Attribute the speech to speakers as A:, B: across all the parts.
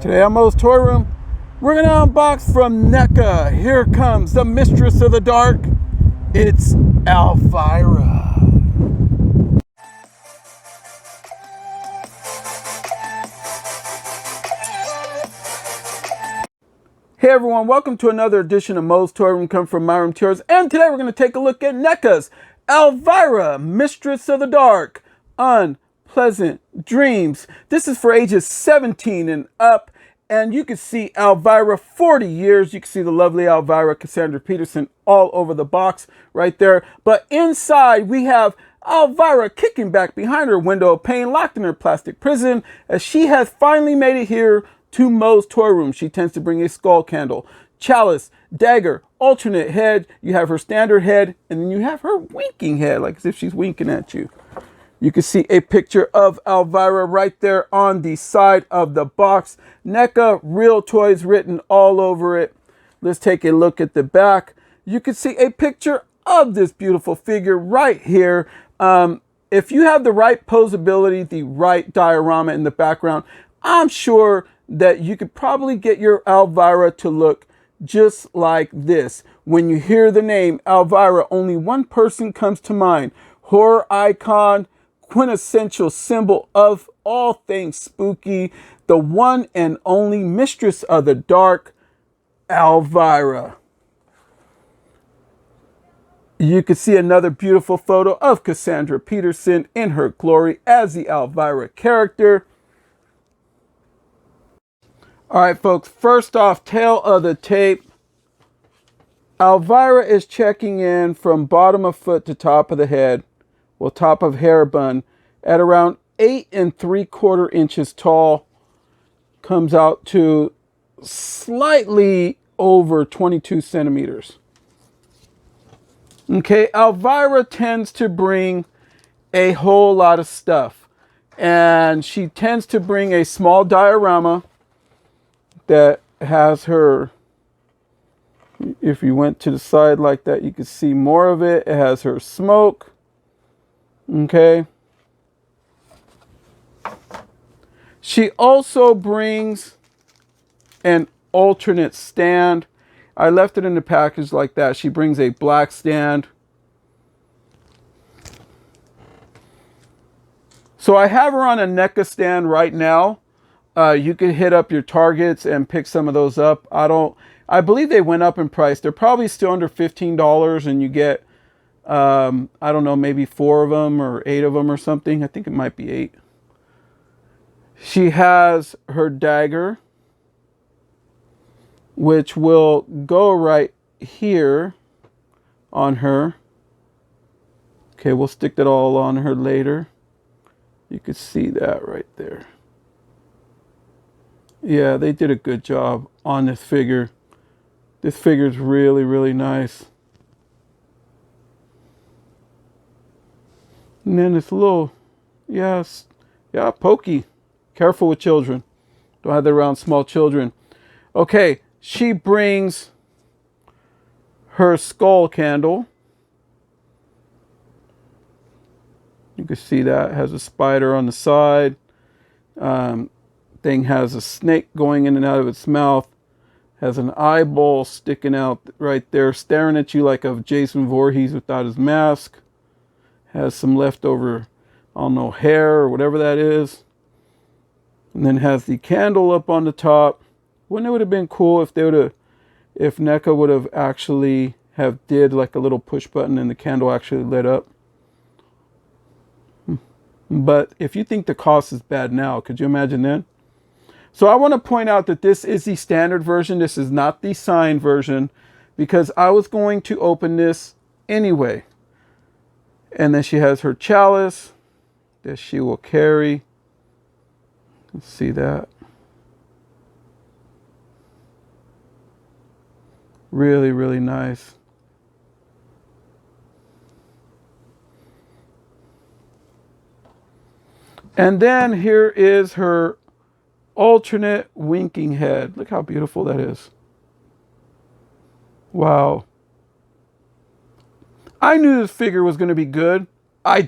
A: Today on Moe's Toy Room, we're going to unbox from Neca. Here comes the Mistress of the Dark. It's Elvira. Hey everyone, welcome to another edition of Moe's Toy Room, come from my room to yours. And today we're going to take a look at Neca's Elvira, Mistress of the Dark, Unpleasant Dreams. This is for ages 17 and up. And you can see Elvira, 40 years. You can see the lovely Elvira CASSANDRAPETERSON all over the box right there. But inside we have Elvira kicking back behind her window of pain, locked in her plastic prison, as she has finally made it here to Moe's Toy Room. She tends to bring a skull candle, chalice, dagger, alternate head. You have her standard head, and then you have her winking head, like as if she's winking at you. You can see a picture of Elvira right there on the side of the box. Neca Real Toys written all over it. Let's take a look at the back. You can see a picture of this beautiful figure right here. If you have the right posability, the right diorama in the background, I'm sure that you could probably get your Elvira to look just like this. When you hear the name Elvira, only one person comes to mind. Horror icon, quintessential symbol of all things spooky, the one and only Mistress of the Dark, Elvira. You can see another beautiful photo of CASSANDRAPETERSON in her glory as the Elvira character. All right, folks, first off, tail of the tape. Elvira is checking in from bottom of foot to top of the head. Well, top of hair bun, at around 8 3/4 inches tall, comes out to slightly over 22 centimeters. Okay, Elvira tends to bring a whole lot of stuff, and she tends to bring a small diorama that has her, if you went to the side like that, you can see more of it. It has her smoke. Okay. She also brings an alternate stand. I left it in the package like that. She brings a black stand. So I have her on a Neca stand right now. You could hit up your Targets and pick some of those up. I believe they went up in price. They're probably still under $15, and you get I don't know, maybe 4 of them or 8 of them or something. I think it might be 8. She has her dagger, which will go right here on her. Okay, we'll stick that all on her later. You can see that right there. Yeah, they did a good job on this figure. This figure is really, really nice. And then it's a little, yeah, pokey. Careful with children. Don't have that around small children. Okay, she brings her skull candle. You can see that. It has a spider on the side. Thing has a snake going in and out of its mouth. Has an eyeball sticking out right there, staring at you like a Jason Voorhees without his mask. Has some leftover, I don't know, hair or whatever that is. And then has the candle up on the top. Wouldn't it would have been cool if if Neca would have actually did like a little push button and the candle actually lit up. But if you think the cost is bad now, could you imagine then? So I want to point out that this is the standard version. This is not the signed version, because I was going to open this anyway. And then she has her chalice that she will carry. Let's see that. Really, really nice. And then here is her alternate winking head. Look how beautiful that is. Wow. I knew this figure was going to be good. I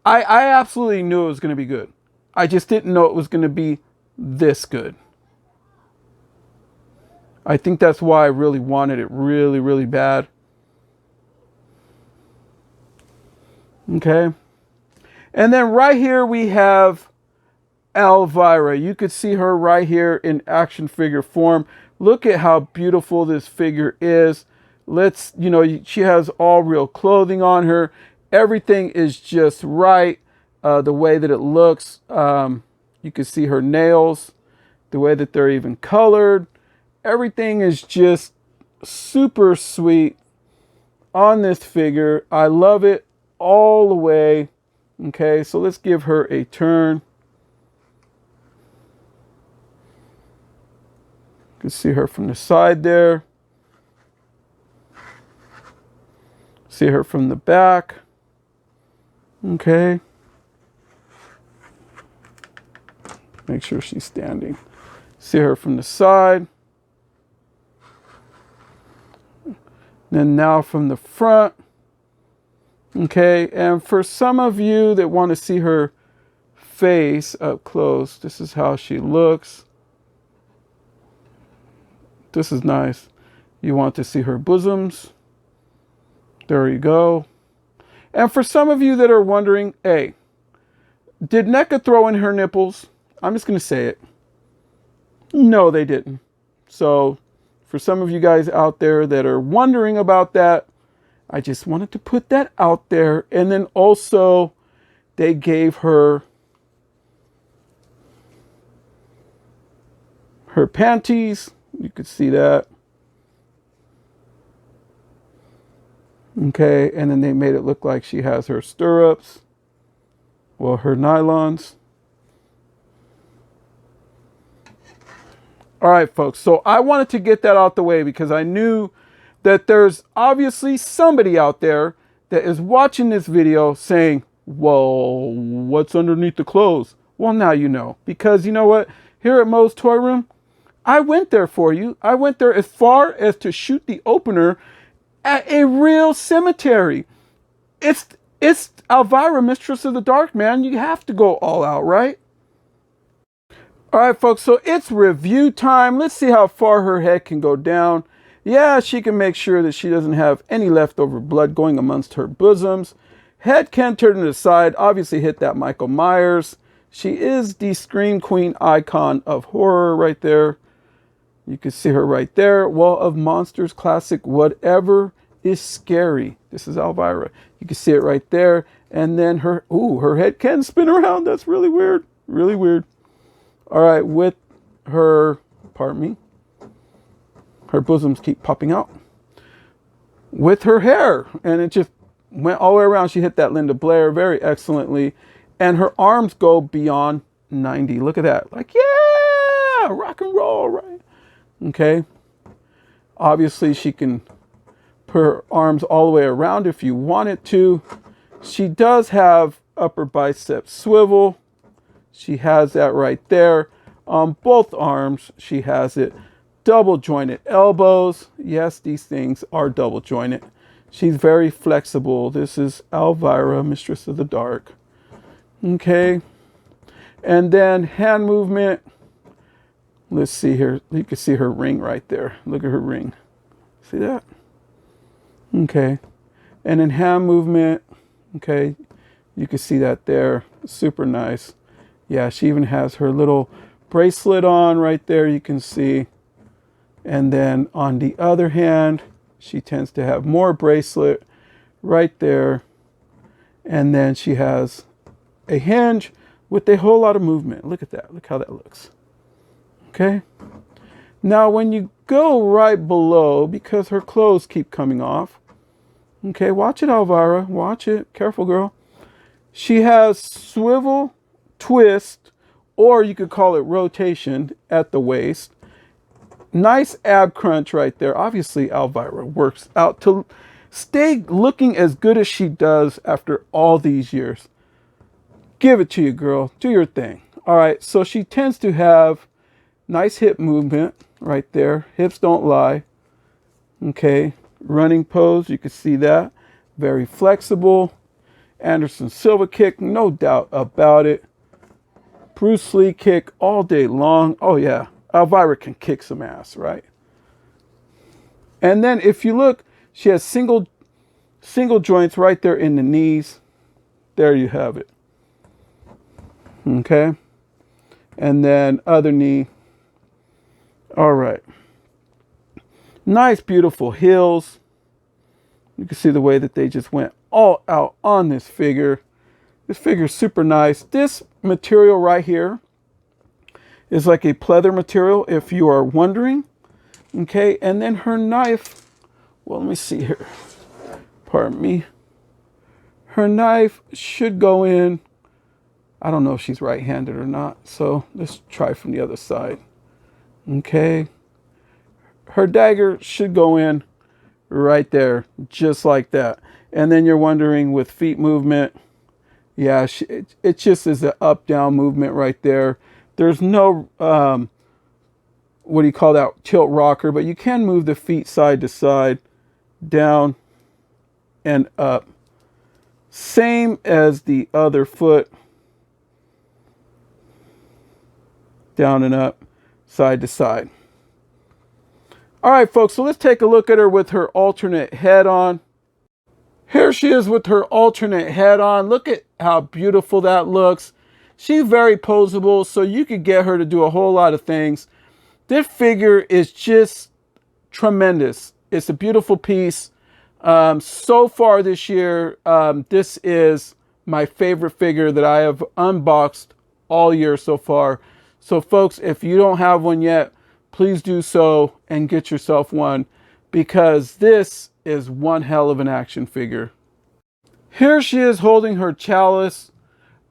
A: absolutely knew it was going to be good. I just didn't know it was going to be this good. I think that's why I really wanted it really, really bad. Okay. And then right here we have Elvira. You could see her right here in action figure form. Look at how beautiful this figure is. Let's, you know, she has all real clothing on her. Everything is just right. The way that it looks, you can see her nails, the way that they're even colored. Everything is just super sweet on this figure. I love it all the way. Okay, so let's give her a turn. You can see her from the side there. See her from the back. Okay. Make sure she's standing. See her from the side. Then now from the front. Okay, and for some of you that want to see her face up close, this is how she looks. This is nice. You want to see her bosoms. There you go. And for some of you that are wondering, hey, did Neca throw in her nipples? I'm just going to say it. No, they didn't. So for some of you guys out there that are wondering about that, I just wanted to put that out there. And then also they gave her panties. You could see that. Okay, and then they made it look like she has her stirrups. Well, her nylons. All right, folks. So I wanted to get that out the way because I knew that there's obviously somebody out there that is watching this video saying, well, what's underneath the clothes? Well, now you know. Because you know what? Here at Moe's Toy Room, I went there for you. I went there as far as to shoot the opener at a real cemetery. It's Elvira, Mistress of the Dark, man. You have to go all out, right? All right, folks, so it's review time. Let's see how far her head can go down. Yeah, she can make sure that she doesn't have any leftover blood going amongst her bosoms. Head can turn to the side. Obviously hit that Michael Myers. She is the Scream Queen icon of horror right there. You can see her right there. Wall of Monsters classic, whatever is scary. This is Elvira. You can see it right there. And then her head can spin around. That's really weird. Really weird. All right, with her, pardon me, her bosoms keep popping out. With her hair, and it just went all the way around. She hit that Linda Blair very excellently. And her arms go beyond 90. Look at that. Like, yeah, rock and roll, right? Okay. Obviously, she can put her arms all the way around if you wanted to. She does have upper bicep swivel. She has that right there. On both arms, she has it. Double jointed elbows. Yes, these things are double jointed. She's very flexible. This is Elvira, Mistress of the Dark. Okay. And then hand movement. Let's see here. You can see her ring right there. Look at her ring. See that? Okay. And then hand movement. Okay. You can see that there. Super nice. Yeah, she even has her little bracelet on right there, you can see. And then on the other hand, she tends to have more bracelet right there. And then she has a hinge with a whole lot of movement. Look at that. Look how that looks. Okay. Now, when you go right below, because her clothes keep coming off. Okay, watch it, Elvira. Watch it. Careful, girl. She has swivel, twist, or you could call it rotation at the waist. Nice ab crunch right there. Obviously, Elvira works out to stay looking as good as she does after all these years. Give it to you, girl. Do your thing. All right, so she tends to have nice hip movement right there. Hips don't lie. Okay, running pose, you can see that. Very flexible. Anderson Silva kick, no doubt about it. Bruce Lee kick all day long. Oh yeah, Elvira can kick some ass, right? And then if you look, she has single joints right there in the knees. There you have it. Okay. And then other knee. All right. Nice, beautiful heels. You can see the way that they just went all out on this figure. This figure is super nice. This material right here is like a pleather material, if you are wondering. Okay, and then her knife. Well, let me see here. Pardon me. Her knife should go in. I don't know if she's right-handed or not, so let's try from the other side. Okay. Her dagger should go in right there, just like that. And then you're wondering with feet movement, yeah, it just is an up-down movement right there. There's no, what do you call that, tilt rocker, but you can move the feet side to side, down and up. Same as the other foot. Down and up, side to side. All right, folks, so let's take a look at her with her alternate head on. Here she is with her alternate head on. Look at how beautiful that looks. She's very posable, so you could get her to do a whole lot of things. This figure is just tremendous. It's a beautiful piece. So far this year, this is my favorite figure that I have unboxed all year so far. So folks, if you don't have one yet, please do so and get yourself one, because this is one hell of an action figure. Here she is holding her chalice.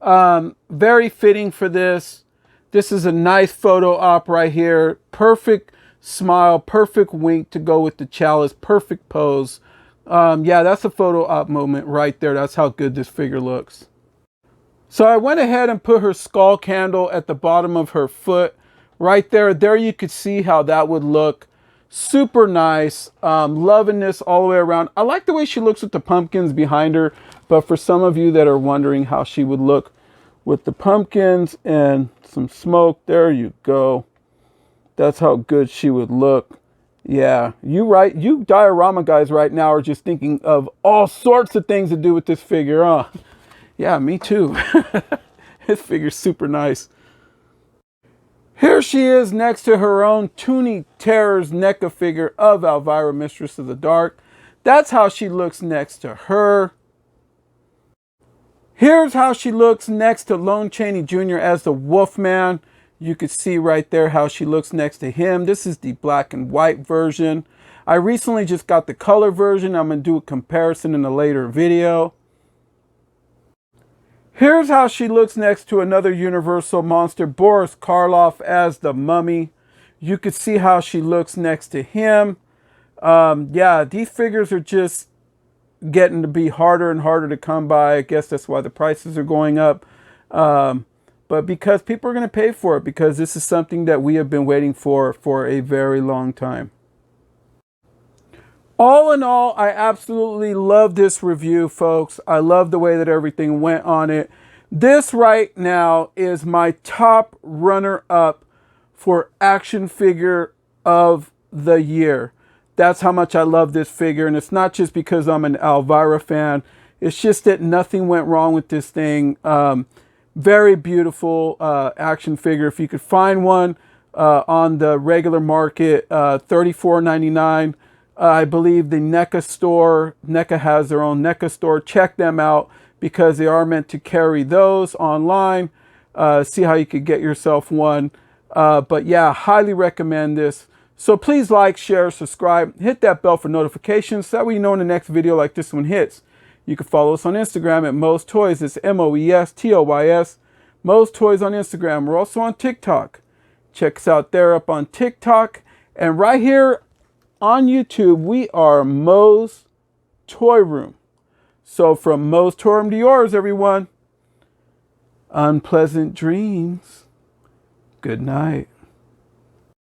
A: Very fitting for this. This is a nice photo op right here. Perfect smile, perfect wink to go with the chalice, perfect pose. Yeah, that's a photo op moment right there. That's how good this figure looks. So I went ahead and put her skull candle at the bottom of her foot right there. There you could see how that would look. Super nice. Loving this all the way around. I like the way she looks with the pumpkins behind her, but for some of you that are wondering how she would look with the pumpkins and some smoke, there you go. That's how good she would look. Yeah, you diorama guys right now are just thinking of all sorts of things to do with this figure, huh? Yeah, me too. This figure's super nice. Here she is next to her own Toonie Terrors NECA figure of Elvira Mistress of the Dark. That's how she looks next to her. Here's how she looks next to Lon Chaney Jr. as the Wolfman. You could see right there how she looks next to him. This is the black and white version. I recently just got the color version. I'm going to do a comparison in a later video. Here's how she looks next to another Universal monster, Boris Karloff as the Mummy. You could see how she looks next to him. Yeah, these figures are just getting to be harder and harder to come by. I guess that's why the prices are going up. But because people are going to pay for it, because this is something that we have been waiting for a very long time. All in all, I absolutely love this review, folks. I love the way that everything went on it. This right now is my top runner-up for action figure of the year. That's how much I love this figure. And it's not just because I'm an Elvira fan. It's just that nothing went wrong with this thing. Very beautiful action figure. If you could find one on the regular market, $34.99. I believe the NECA store, NECA has their own NECA store. Check them out because they are meant to carry those online. See how you could get yourself one. But yeah, highly recommend this. So please like, share, subscribe, hit that bell for notifications so that way you know when the next video like this one hits. You can follow us on Instagram at Moe's Toys. It's MOE'S, Moe's Toys on Instagram. We're also on TikTok. Check us out there up on TikTok. And right here on YouTube, we are Moe's Toy Room. So from Moe's Toy Room to yours, everyone. Unpleasant dreams. Good night.